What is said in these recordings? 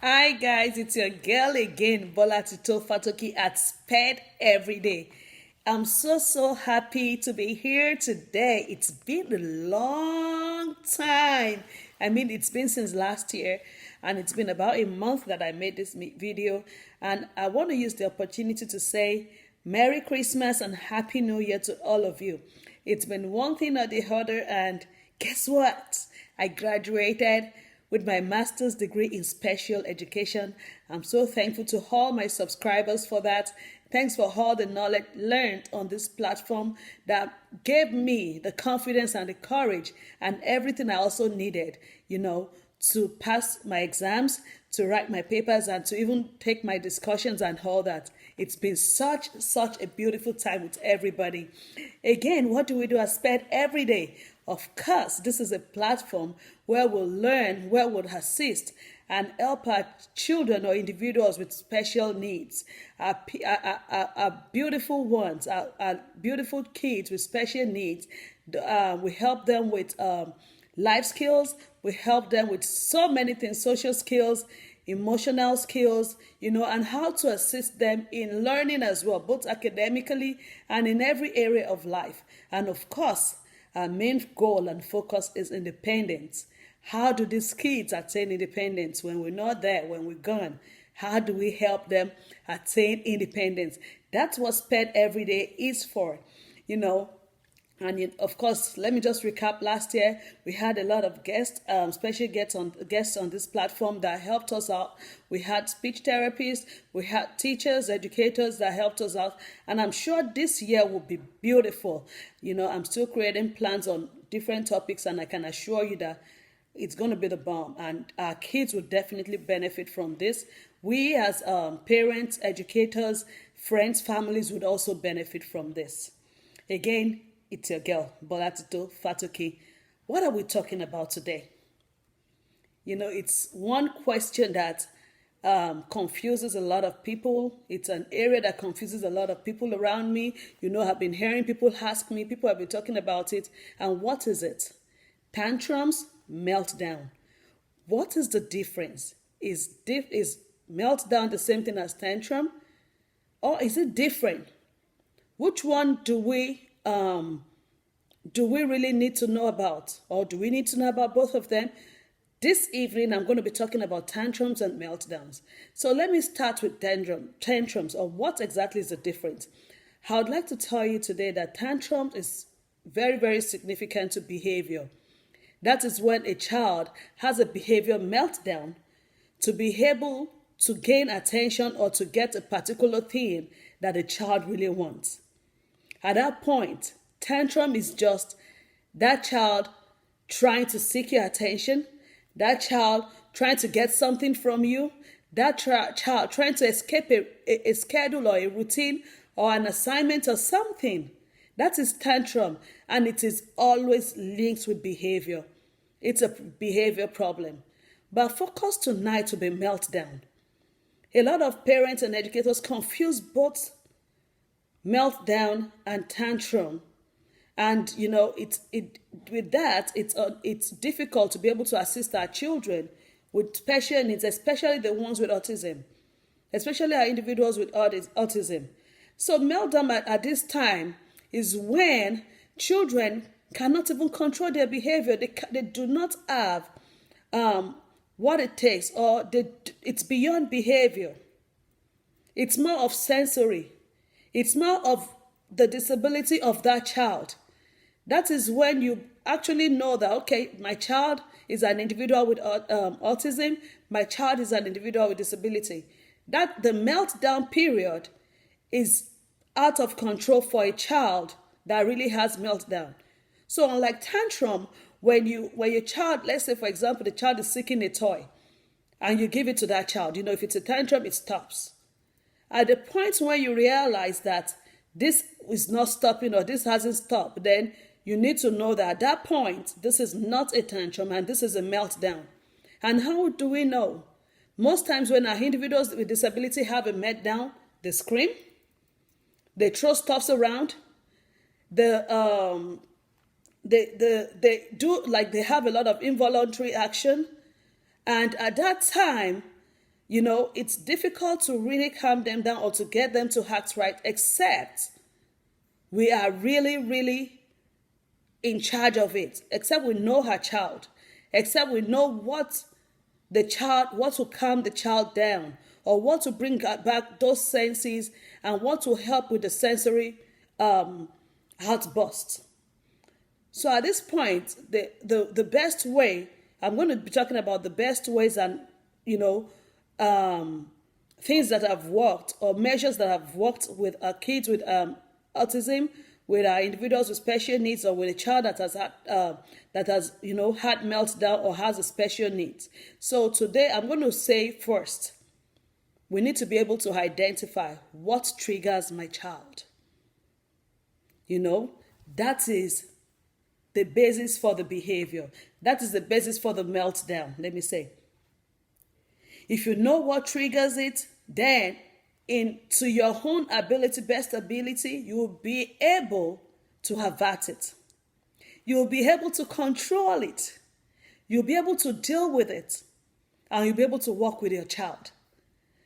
Hi guys, it's your girl again, Bola Tito Fatoki at Sped Every Day. I'm so happy to be here today. It's been a long time. I mean, it's been since last year, and it's been about a month that I made this video. And I want to use the opportunity to say Merry Christmas and Happy New Year to all of you. It's been one thing or the other, and guess what? I graduated with my master's degree in special education. I'm so thankful to all my subscribers for that. Thanks for all the knowledge learned on this platform that gave me the confidence and the courage and everything I also needed, to pass my exams, to write my papers, and to even take my discussions and all that. It's been such a beautiful time with everybody. Again, what do we do at Sped Every Day? Of course, this is a platform where we'll learn, where we'll assist and help our children or individuals with special needs, our beautiful ones, our beautiful kids with special needs. We help them with life skills. We help them with so many things, social skills, emotional skills, and how to assist them in learning as well, both academically and in every area of life. And of course, our main goal and focus is independence. How do these kids attain independence when we're not there, when we're gone? How do we help them attain independence? That's what Sped Every Day is for, And of course, let me just recap. Last year, we had a lot of guests, special guests on this platform that helped us out. We had speech therapists, we had teachers, educators that helped us out. And I'm sure this year will be beautiful. I'm still creating plans on different topics, and I can assure you that it's going to be the bomb. And our kids will definitely benefit from this. We as parents, educators, friends, families would also benefit from this. Again, it's your girl, Bola Tito Fatoki. What are we talking about today? It's one question that confuses a lot of people. It's an area that confuses a lot of people around me. I've been hearing people ask me, people have been talking about it. And what is it? Tantrums, meltdown. What is the difference? Is meltdown the same thing as tantrum? Or is it different? Which one do we really need to know about? Or do we need to know about both of them? This evening, I'm going to be talking about tantrums and meltdowns. So let me start with tantrums, or what exactly is the difference? I would like to tell you today that tantrums is very significant to behavior. That is when a child has a behavior meltdown to be able to gain attention or to get a particular thing that a child really wants. At that point, tantrum is just that child trying to seek your attention, that child trying to get something from you, that child trying to escape a schedule or a routine or an assignment or something. That is tantrum, and it is always linked with behavior. It's a behavior problem. But focus tonight will be meltdown. A lot of parents and educators confuse both meltdown and tantrum, and it's difficult to be able to assist our children with special needs, especially the ones with autism, especially our individuals with autism. So meltdown at this time is when children cannot even control their behavior. They do not have what it takes, or it's beyond behavior. It's more of sensory. It's more of the disability of that child. That is when you actually know that, okay, my child is an individual with autism, my child is an individual with disability. That the meltdown period is out of control for a child that really has meltdown. So unlike tantrum, when your child, let's say for example, the child is seeking a toy and you give it to that child, if it's a tantrum, it stops. At the point when you realize that this is not stopping or this hasn't stopped, then you need to know that at that point, this is not a tantrum and this is a meltdown. And how do we know? Most times when our individuals with disability have a meltdown, they scream, they throw stuffs around, they do like they have a lot of involuntary action. And at that time, It's difficult to really calm them down or to get them to act right, except we are really, really in charge of it, except we know her child, except we know what will calm the child down, or what to bring back those senses, and what to help with the sensory outburst. So at this point, the best way, I'm going to be talking about the best ways and, things that have worked, or measures that have worked with our kids with autism, with our individuals with special needs, or with a child that has had had meltdown or has a special needs. So today I'm going to say first, we need to be able to identify what triggers my child. That is the basis for the behavior. That is the basis for the meltdown, let me say. If you know what triggers it, then to your own best ability, you will be able to avert it. You'll be able to control it. You'll be able to deal with it. And you'll be able to work with your child.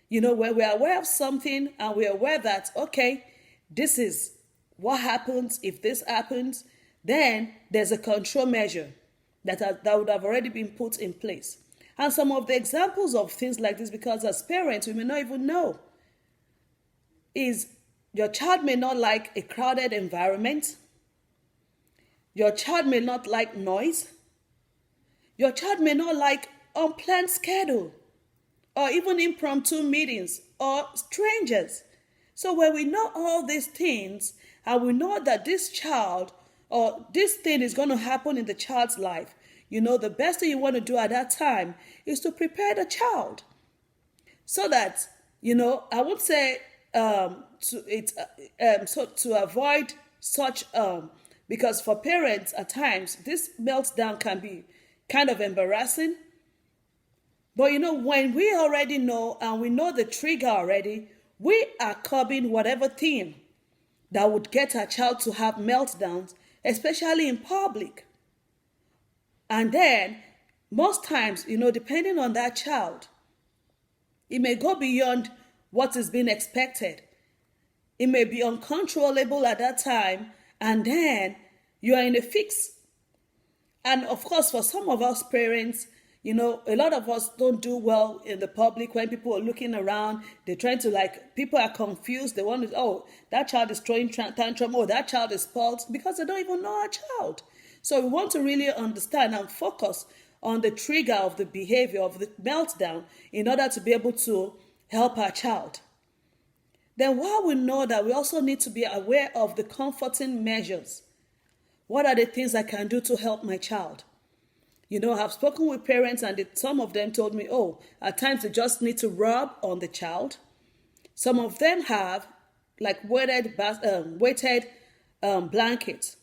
When we're aware of something and we're aware that, okay, this is what happens if this happens, then there's a control measure that would have already been put in place. And some of the examples of things like this, because as parents, we may not even know, is your child may not like a crowded environment. Your child may not like noise. Your child may not like unplanned schedule, or even impromptu meetings, or strangers. So when we know all these things, and we know that this child or this thing is going to happen in the child's life, the best thing you want to do at that time is to prepare the child. So that, I would say to avoid such, because for parents at times, this meltdown can be kind of embarrassing. But when we already know and we know the trigger already, we are curbing whatever thing that would get our child to have meltdowns, especially in public. And then, most times, depending on that child, it may go beyond what is being expected. It may be uncontrollable at that time, and then you are in a fix. And of course, for some of us parents, a lot of us don't do well in the public when people are looking around. They're trying to people are confused. They want to, that child is throwing tantrum, that child is spoiled, because they don't even know our child. So we want to really understand and focus on the trigger of the behavior of the meltdown in order to be able to help our child. Then while we know that, we also need to be aware of the comforting measures. What are the things I can do to help my child? I've spoken with parents, and some of them told me, at times they just need to rub on the child. Some of them have weighted blankets.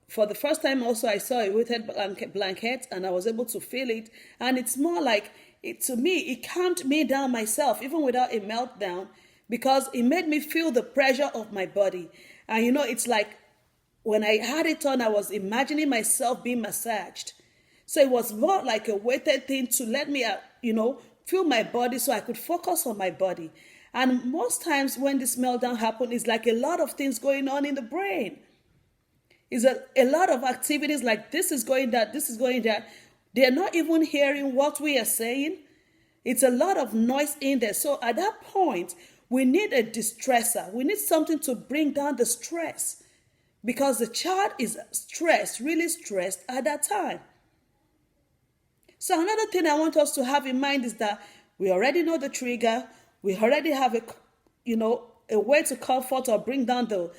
For the first time also, I saw a weighted blanket, and I was able to feel it. And it's more to me, it calmed me down myself, even without a meltdown, because it made me feel the pressure of my body. And it's like, when I had it on, I was imagining myself being massaged. So it was more like a weighted thing to let me, feel my body so I could focus on my body. And most times when this meltdown happened, it's like a lot of things going on in the brain. It's a lot of activities, like this is going that, this is going that. They're not even hearing what we are saying. It's a lot of noise in there. So at that point, we need a distressor. We need something to bring down the stress, because the child is stressed, really stressed at that time. So another thing I want us to have in mind is that we already know the trigger. We already have a way to comfort or bring down to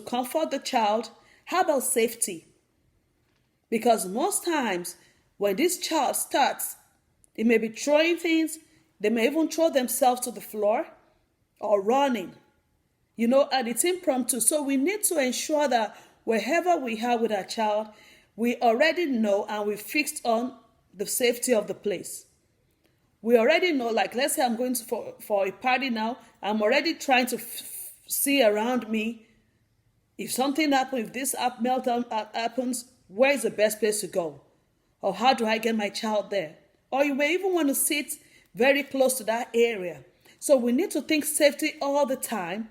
comfort the child. How about safety? Because most times when this child starts, they may be throwing things. They may even throw themselves to the floor or running. And it's impromptu. So we need to ensure that wherever we are with our child, we already know and we fixed on the safety of the place. We already know, let's say I'm going for a party now. I'm already trying to see around me. If something happens, if this meltdown happens, where is the best place to go? Or how do I get my child there? Or you may even want to sit very close to that area. So we need to think safety all the time.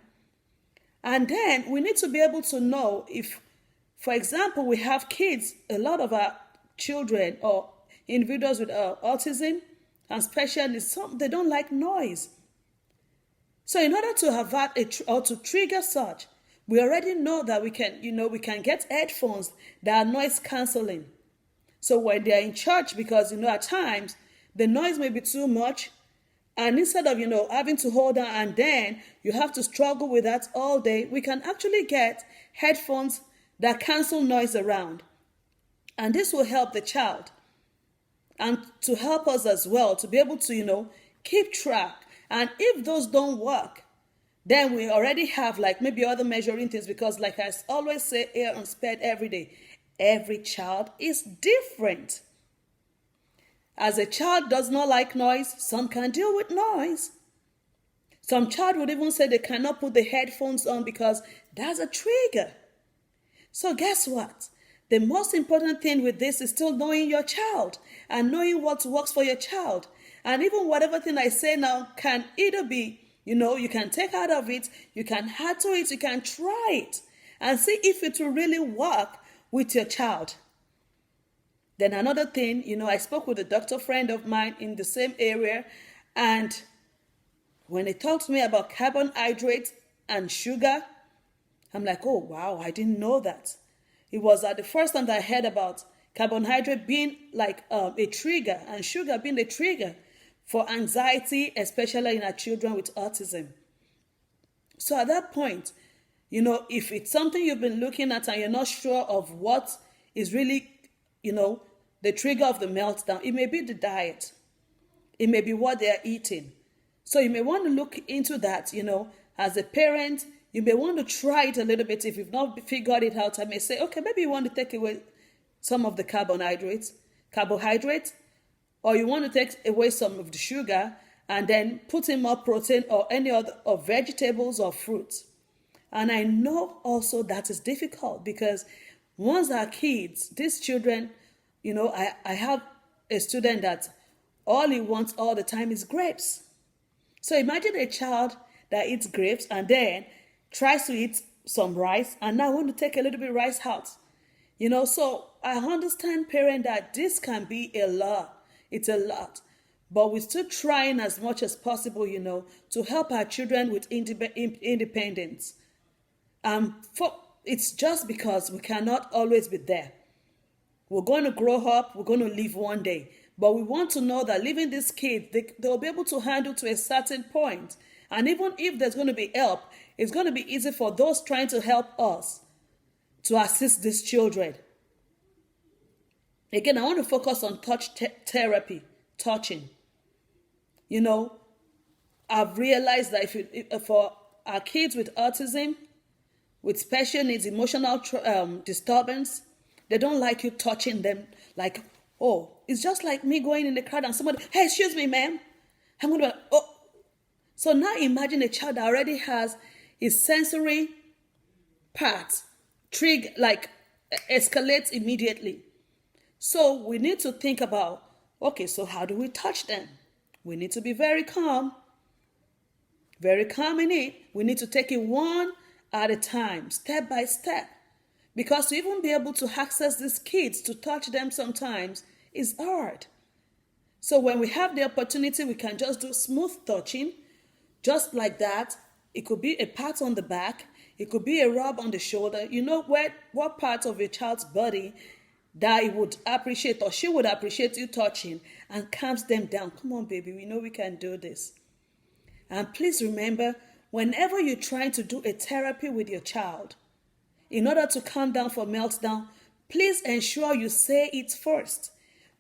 And then we need to be able to know if, for example, we have kids, a lot of our children or individuals with autism and special needs, they don't like noise. So in order to avert or to trigger such, we already know that we can get headphones that are noise cancelling. So when they're in church, because at times the noise may be too much, and instead of having to hold on and then you have to struggle with that all day, we can actually get headphones that cancel noise around. And this will help the child and to help us as well to be able to keep track. And if those don't work, then we already have like maybe other measuring things, because like I always say here on Spedeveryday, every child is different. As a child does not like noise, some can deal with noise. Some child would even say they cannot put the headphones on because that's a trigger. So guess what? The most important thing with this is still knowing your child and knowing what works for your child. And even whatever thing I say now can either be, you can take out of it, you can add to it, you can try it and see if it will really work with your child. Then another thing, I spoke with a doctor friend of mine in the same area, and when he talked to me about carbohydrates and sugar, I'm like, oh wow, I didn't know that. It was the first time that I heard about carbohydrate being like a trigger and sugar being a trigger for anxiety, especially in our children with autism. So at that point, if it's something you've been looking at and you're not sure of what is really, the trigger of the meltdown, it may be the diet. It may be what they're eating. So you may want to look into that, as a parent. You may want to try it a little bit. If you've not figured it out, I may say, okay, maybe you want to take away some of the carbohydrates, or you want to take away some of the sugar and then put in more protein or any other of vegetables or fruits. And I know also that is difficult because once our kids, these children, I have a student that all he wants all the time is grapes. So imagine a child that eats grapes and then tries to eat some rice and now want to take a little bit of rice out. So I understand, parent, that this can be a lot. It's a lot. But we're still trying as much as possible, to help our children with independence. It's just because we cannot always be there. We're going to grow up, we're going to live one day. But we want to know that leaving these kids, they'll be able to handle to a certain point. And even if there's going to be help, it's going to be easy for those trying to help us to assist these children. Again, I want to focus on therapy, touching. I've realized that if for our kids with autism, with special needs, emotional disturbance, they don't like you touching them. Like, oh, it's just like me going in the crowd and somebody, hey, excuse me, ma'am. I'm going to, oh. So now imagine a child that already has his sensory parts escalates immediately. So we need to think about, okay, so how do we touch them? We need to be very calm in it. We need to take it one at a time, step by step. Because to even be able to access these kids, to touch them sometimes is hard. So when we have the opportunity, we can just do smooth touching, just like that. It could be a pat on the back. It could be a rub on the shoulder. What part of your child's body that he would appreciate or she would appreciate you touching and calms them down. Come on, baby, we know we can do this. And please remember, whenever you're trying to do a therapy with your child, in order to calm down for meltdown, please ensure you say it first.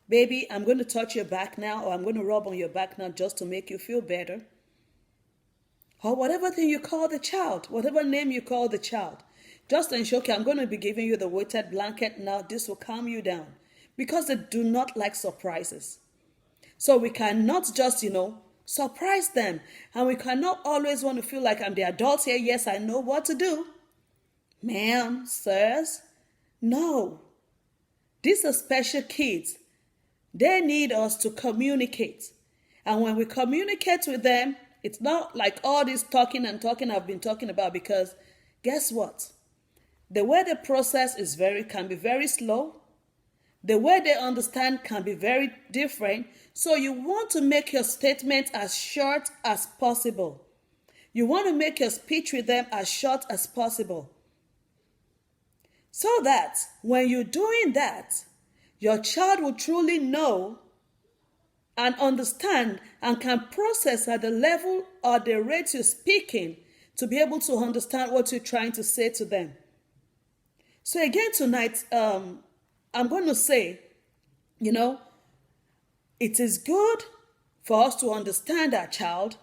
Baby, I'm going to touch your back now, or I'm going to rub on your back now just to make you feel better. Or whatever thing you call the child, whatever name you call the child. Just ensure, okay, I'm going to be giving you the weighted blanket now. This will calm you down. Because they do not like surprises. So we cannot just, surprise them. And we cannot always want to feel like I'm the adult here. Yes, I know what to do. Ma'am, sirs, no. These are special kids. They need us to communicate. And when we communicate with them, it's not like all this talking and talking I've been talking about, because guess what? The way they process can be very slow. The way they understand can be very different. So you want to make your statement as short as possible. You want to make your speech with them as short as possible. So that when you're doing that, your child will truly know and understand and can process at the level or the rate you're speaking to be able to understand what you're trying to say to them. So again tonight, I'm going to say, it is good for us to understand our child,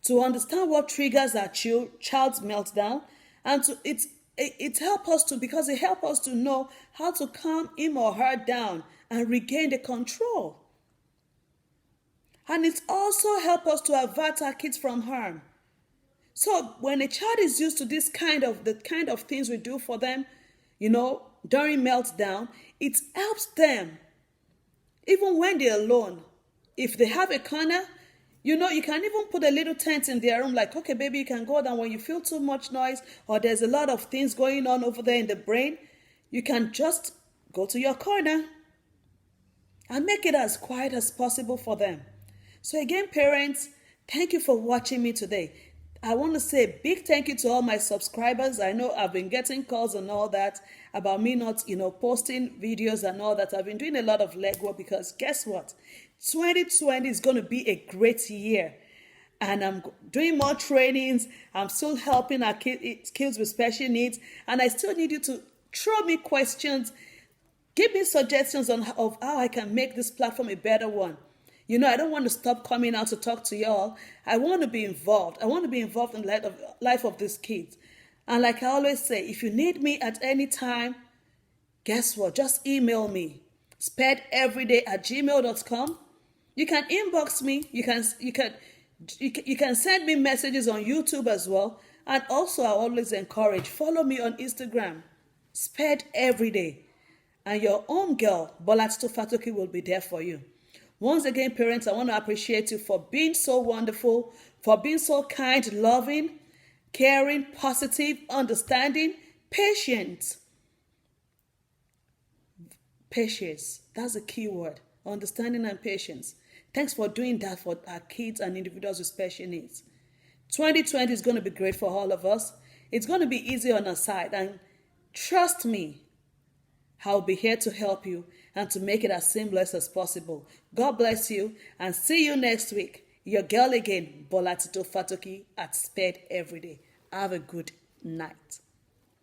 to understand what triggers our child's meltdown, and it helps us to, because it helps us to know how to calm him or her down and regain the control. And it also helps us to avert our kids from harm. So when a child is used to the kind of things we do for them, during meltdown, it helps them. Even when they're alone, if they have a corner, you can even put a little tent in their room, like, okay, baby, you can go down when you feel too much noise or there's a lot of things going on over there in the brain. You can just go to your corner and make it as quiet as possible for them. So again, parents, thank you for watching me today. I want to say a big thank you to all my subscribers. I know I've been getting calls and all that about me not, posting videos and all that. I've been doing a lot of legwork because guess what? 2020 is going to be a great year. And I'm doing more trainings. I'm still helping our kids with special needs. And I still need you to throw me questions. Give me suggestions of how I can make this platform a better one. I don't want to stop coming out to talk to y'all. I want to be involved. I want to be involved in the life of these kids. And like I always say, if you need me at any time, guess what? Just email me. spedeveryday@gmail.com. You can inbox me. You can send me messages on YouTube as well. And also, I always encourage, follow me on Instagram, Spedeveryday. And your own girl, Bolatito Fatoki, will be there for you. Once again, parents, I want to appreciate you for being so wonderful, for being so kind, loving, caring, positive, understanding, patient. Patience, that's a key word. Understanding and patience. Thanks for doing that for our kids and individuals with special needs. 2020 is going to be great for all of us. It's going to be easy on our side. And trust me, I'll be here to help you and to make it as seamless as possible. God bless you and see you next week. Your girl again, Bolatito Fatoki at Spedeveryday. Have a good night.